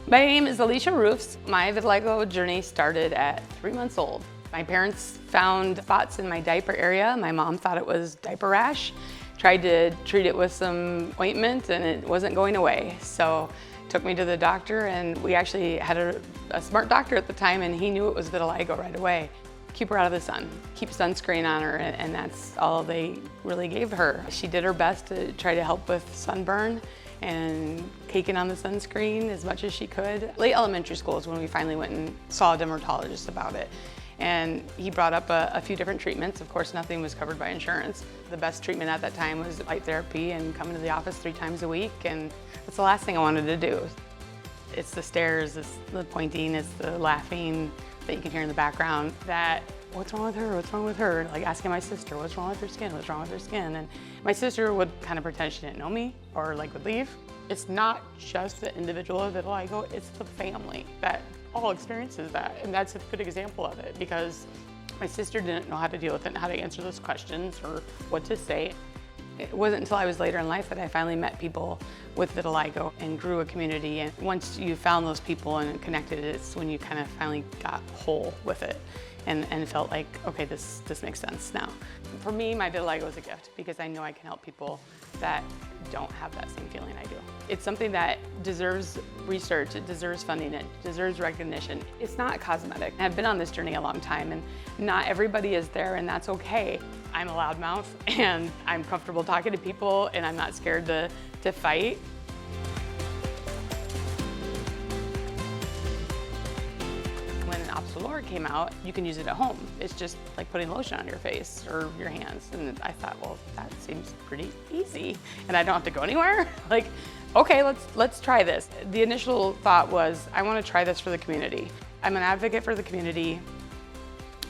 My name is Alicia Roufs. My vitiligo journey started at 3 months old. My parents found spots in my diaper area. My mom thought it was diaper rash. Tried to treat it with some ointment and it wasn't going away. So took me to the doctor, and we actually had a smart doctor at the time, and he knew it was vitiligo right away. Keep her out of the sun, keep sunscreen on her, and that's all they really gave her. She did her best to try to help with sunburn and caking on the sunscreen as much as she could. Late elementary school is when we finally went and saw a dermatologist about it. And he brought up a few different treatments. Of course, nothing was covered by insurance. The best treatment at that time was light therapy and coming to the office 3 times a week, and that's the last thing I wanted to do. It's the stares, it's the pointing, it's the laughing that you can hear in the background. That, what's wrong with her, what's wrong with her? Like asking my sister, what's wrong with her skin, what's wrong with her skin? And my sister would kind of pretend she didn't know me or like would leave. It's not just the individual with vitiligo, it's the family that all experiences that, and that's a good example of it, because my sister didn't know how to deal with it and how to answer those questions or what to say. It wasn't until I was later in life that I finally met people with vitiligo and grew a community, and once you found those people and connected, it's when you kind of finally got whole with it and felt like, okay, this makes sense now. For me, my vitiligo is a gift because I know I can help people that don't have that same feeling I do. It's something that deserves research, it deserves funding, it deserves recognition. It's not cosmetic. I've been on this journey a long time, and not everybody is there, and that's okay. I'm a loudmouth, and I'm comfortable talking to people, and I'm not scared to fight. When OPZELURA came out, you can use it at home. It's just like putting lotion on your face or your hands. And I thought, well, that seems pretty easy. And I don't have to go anywhere. Like, okay, let's try this. The initial thought was, I want to try this for the community. I'm an advocate for the community,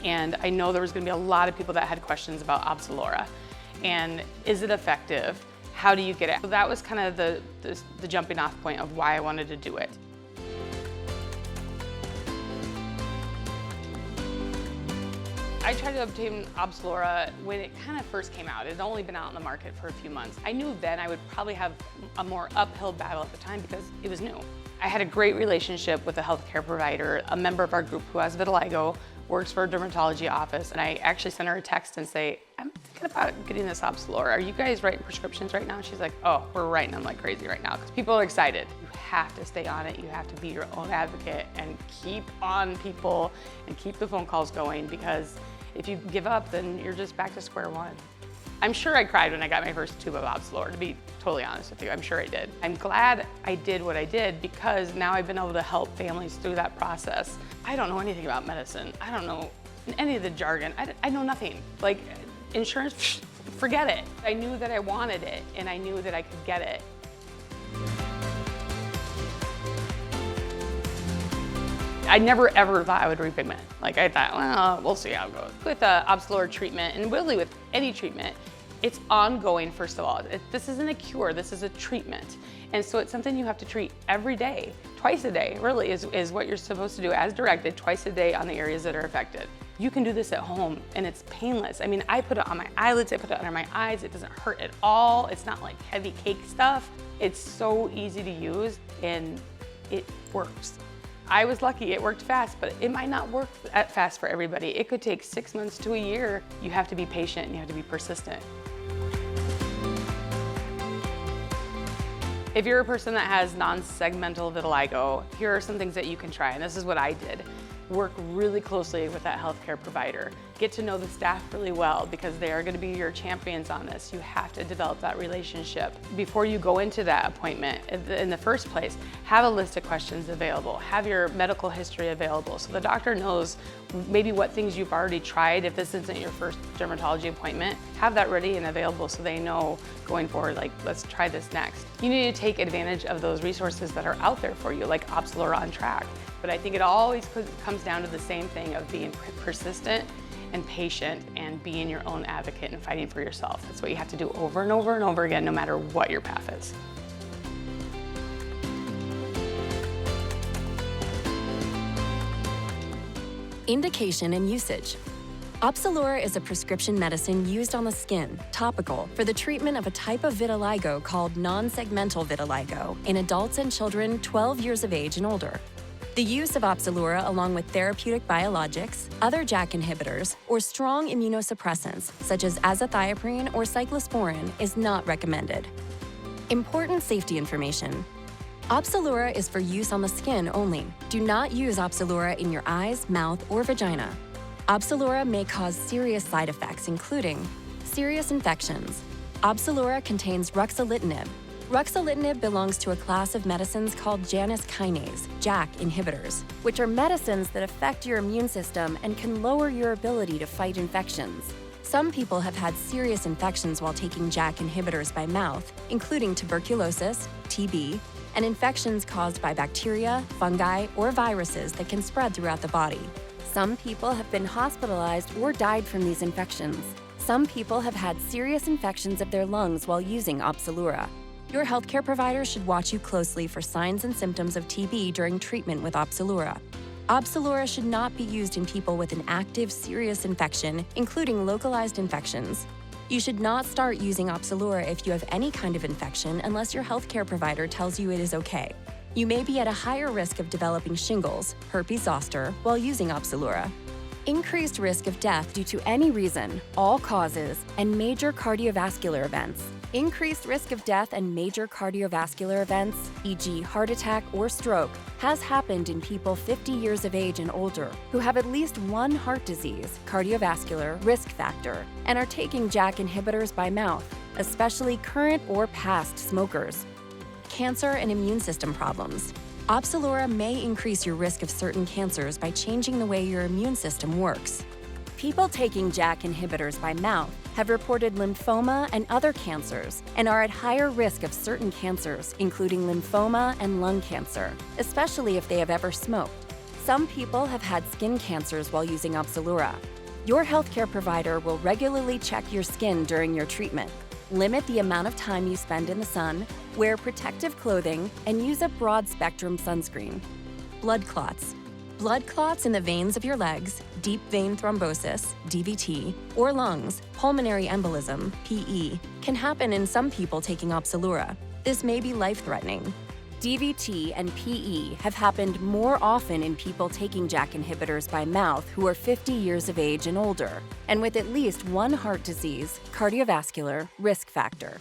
and I know there was going to be a lot of people that had questions about OPZELURA. And is it effective? How do you get it? So that was kind of the jumping off point of why I wanted to do it. I tried to obtain OPZELURA when it kind of first came out. It had only been out in the market for a few months. I knew then I would probably have a more uphill battle at the time because it was new. I had a great relationship with a healthcare provider, a member of our group who has vitiligo, works for a dermatology office, and I actually sent her a text and say, I'm thinking about getting this OPZELURA. Are you guys writing prescriptions right now? And she's like, oh, we're writing them like crazy right now because people are excited. You have to stay on it. You have to be your own advocate and keep on people and keep the phone calls going, because if you give up, then you're just back to square one. I'm sure I cried when I got my first tube of OPZELURA, to be totally honest with you. I'm sure I did. I'm glad I did what I did because now I've been able to help families through that process. I don't know anything about medicine. I don't know any of the jargon. I know nothing. Like insurance, forget it. I knew that I wanted it, and I knew that I could get it. I never ever thought I would repigment. Like I thought, well, we'll see how it goes. With the OPZELURA treatment, and really with any treatment, it's ongoing, first of all. This isn't a cure, this is a treatment. And so it's something you have to treat every day, twice a day, really, is what you're supposed to do as directed, twice a day on the areas that are affected. You can do this at home, and it's painless. I mean, I put it on my eyelids, I put it under my eyes, it doesn't hurt at all. It's not like heavy cake stuff. It's so easy to use, and it works. I was lucky, it worked fast, but it might not work fast for everybody. It could take 6 months to a year. You have to be patient and you have to be persistent. If you're a person that has non-segmental vitiligo, here are some things that you can try, and this is what I did. Work really closely with that healthcare provider. Get to know the staff really well because they are going to be your champions on this. You have to develop that relationship. Before you go into that appointment, in the first place, have a list of questions available. Have your medical history available so the doctor knows maybe what things you've already tried. If this isn't your first dermatology appointment, have that ready and available so they know going forward, like, let's try this next. You need to take advantage of those resources that are out there for you, like OPZELURA on Track. But I think it always comes down to the same thing of being persistent and patient and being your own advocate and fighting for yourself. That's what you have to do over and over and over again, no matter what your path is. Indication and usage. OPZELURA is a prescription medicine used on the skin, topical, for the treatment of a type of vitiligo called nonsegmental vitiligo in adults and children 12 years of age and older. The use of OPZELURA along with therapeutic biologics, other JAK inhibitors, or strong immunosuppressants such as azathioprine or cyclosporine is not recommended. Important safety information. OPZELURA is for use on the skin only. Do not use OPZELURA in your eyes, mouth, or vagina. OPZELURA may cause serious side effects, including serious infections. OPZELURA contains ruxolitinib. Ruxolitinib belongs to a class of medicines called Janus kinase, JAK inhibitors, which are medicines that affect your immune system and can lower your ability to fight infections. Some people have had serious infections while taking JAK inhibitors by mouth, including tuberculosis, TB, and infections caused by bacteria, fungi, or viruses that can spread throughout the body. Some people have been hospitalized or died from these infections. Some people have had serious infections of their lungs while using OPZELURA. Your healthcare provider should watch you closely for signs and symptoms of TB during treatment with OPZELURA. OPZELURA should not be used in people with an active, serious infection, including localized infections. You should not start using OPZELURA if you have any kind of infection unless your healthcare provider tells you it is okay. You may be at a higher risk of developing shingles, herpes zoster, while using OPZELURA. Increased risk of death due to any reason, all causes, and major cardiovascular events. Increased risk of death and major cardiovascular events, e.g. heart attack or stroke, has happened in people 50 years of age and older who have at least one heart disease, cardiovascular, risk factor, and are taking JAK inhibitors by mouth, especially current or past smokers. Cancer and immune system problems. OPZELURA may increase your risk of certain cancers by changing the way your immune system works. People taking JAK inhibitors by mouth have reported lymphoma and other cancers and are at higher risk of certain cancers, including lymphoma and lung cancer, especially if they have ever smoked. Some people have had skin cancers while using OPZELURA. Your healthcare provider will regularly check your skin during your treatment. Limit the amount of time you spend in the sun, wear protective clothing, and use a broad-spectrum sunscreen. Blood clots. Blood clots in the veins of your legs, deep vein thrombosis, DVT, or lungs, pulmonary embolism, PE, can happen in some people taking OPZELURA. This may be life-threatening. DVT and PE have happened more often in people taking JAK inhibitors by mouth who are 50 years of age and older, and with at least one heart disease, cardiovascular, risk factor.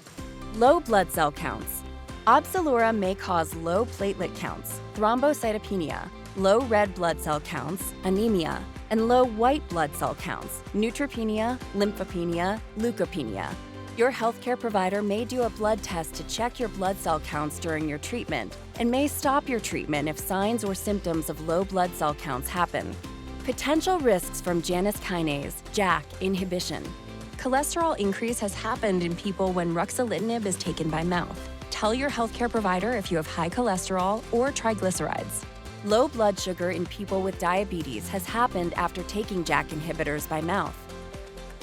Low blood cell counts. OPZELURA may cause low platelet counts, thrombocytopenia, low red blood cell counts, anemia, and low white blood cell counts, neutropenia, lymphopenia, leukopenia. Your healthcare provider may do a blood test to check your blood cell counts during your treatment and may stop your treatment if signs or symptoms of low blood cell counts happen. Potential risks from Janus kinase, JAK, inhibition. Cholesterol increase has happened in people when ruxolitinib is taken by mouth. Tell your healthcare provider if you have high cholesterol or triglycerides. Low blood sugar in people with diabetes has happened after taking JAK inhibitors by mouth.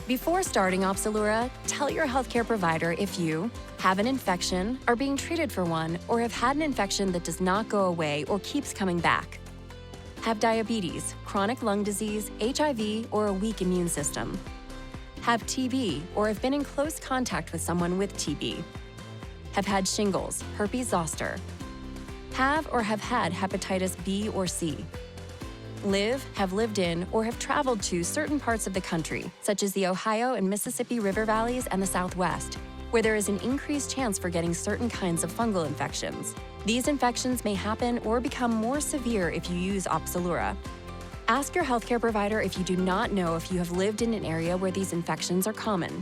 Before starting OPZELURA, tell your healthcare provider if you have an infection, are being treated for one, or have had an infection that does not go away or keeps coming back. Have diabetes, chronic lung disease, HIV, or a weak immune system. Have TB, or have been in close contact with someone with TB. Have had shingles, herpes zoster. Have or have had hepatitis B or C. Live, have lived in, or have traveled to certain parts of the country, such as the Ohio and Mississippi River valleys and the Southwest, where there is an increased chance for getting certain kinds of fungal infections. These infections may happen or become more severe if you use OPZELURA. Ask your healthcare provider if you do not know if you have lived in an area where these infections are common.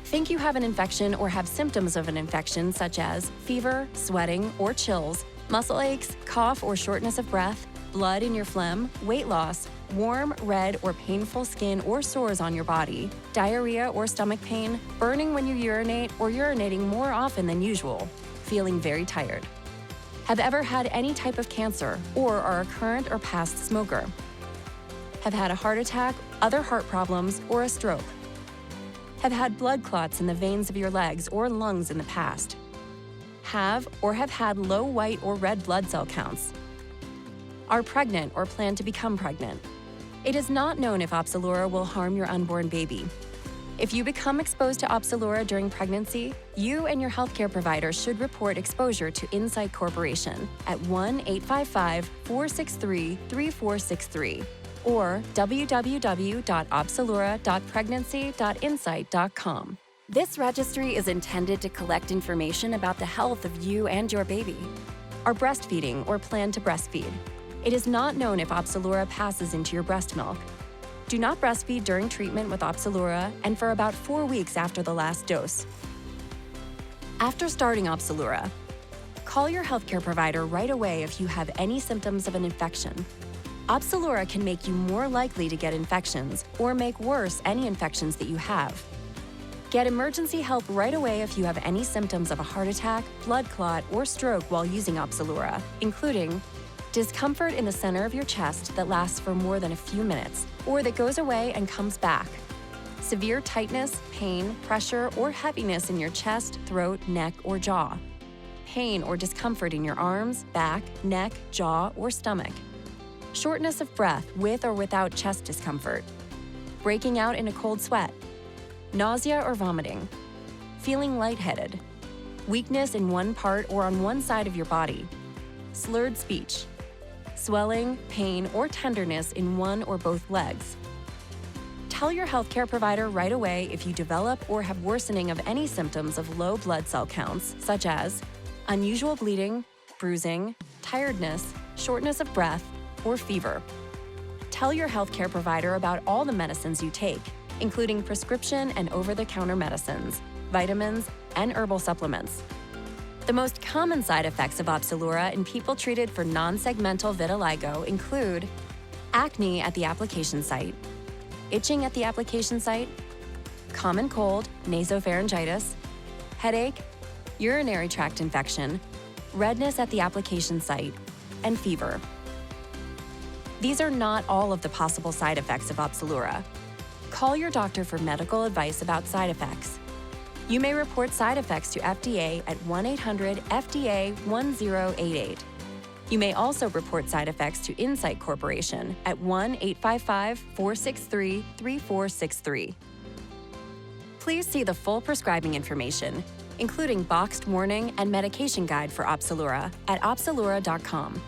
Think you have an infection or have symptoms of an infection such as fever, sweating, or chills, muscle aches, cough or shortness of breath, blood in your phlegm, weight loss, warm, red, or painful skin or sores on your body, diarrhea or stomach pain, burning when you urinate or urinating more often than usual, feeling very tired. Have ever had any type of cancer or are a current or past smoker. Have had a heart attack, other heart problems, or a stroke. Have had blood clots in the veins of your legs or lungs in the past. Have or have had low white or red blood cell counts. Are pregnant or plan to become pregnant. It is not known if OPZELURA will harm your unborn baby. If you become exposed to OPZELURA during pregnancy, you and your healthcare provider should report exposure to Incyte Corporation at 1-855-463-3463 or www.opzelura.pregnancy.incyte.com. This registry is intended to collect information about the health of you and your baby. Are breastfeeding or plan to breastfeed. It is not known if OPZELURA passes into your breast milk. Do not breastfeed during treatment with OPZELURA and for about 4 weeks after the last dose. After starting OPZELURA, call your healthcare provider right away if you have any symptoms of an infection. OPZELURA can make you more likely to get infections or make worse any infections that you have. Get emergency help right away if you have any symptoms of a heart attack, blood clot, or stroke while using OPZELURA, including discomfort in the center of your chest that lasts for more than a few minutes, or that goes away and comes back. Severe tightness, pain, pressure, or heaviness in your chest, throat, neck, or jaw. Pain or discomfort in your arms, back, neck, jaw, or stomach. Shortness of breath with or without chest discomfort. Breaking out in a cold sweat. Nausea or vomiting. Feeling lightheaded. Weakness in one part or on one side of your body. Slurred speech. Swelling, pain, or tenderness in one or both legs. Tell your healthcare provider right away if you develop or have worsening of any symptoms of low blood cell counts, such as unusual bleeding, bruising, tiredness, shortness of breath, or fever. Tell your healthcare provider about all the medicines you take, including prescription and over-the-counter medicines, vitamins, and herbal supplements. The most common side effects of OPZELURA in people treated for nonsegmental vitiligo include acne at the application site, itching at the application site, common cold, nasopharyngitis, headache, urinary tract infection, redness at the application site, and fever. These are not all of the possible side effects of OPZELURA. Call your doctor for medical advice about side effects. You may report side effects to FDA at 1-800-FDA-1088. You may also report side effects to Incyte Corporation at 1-855-463-3463. Please see the full prescribing information, including boxed warning and medication guide for OPZELURA at opzelura.com.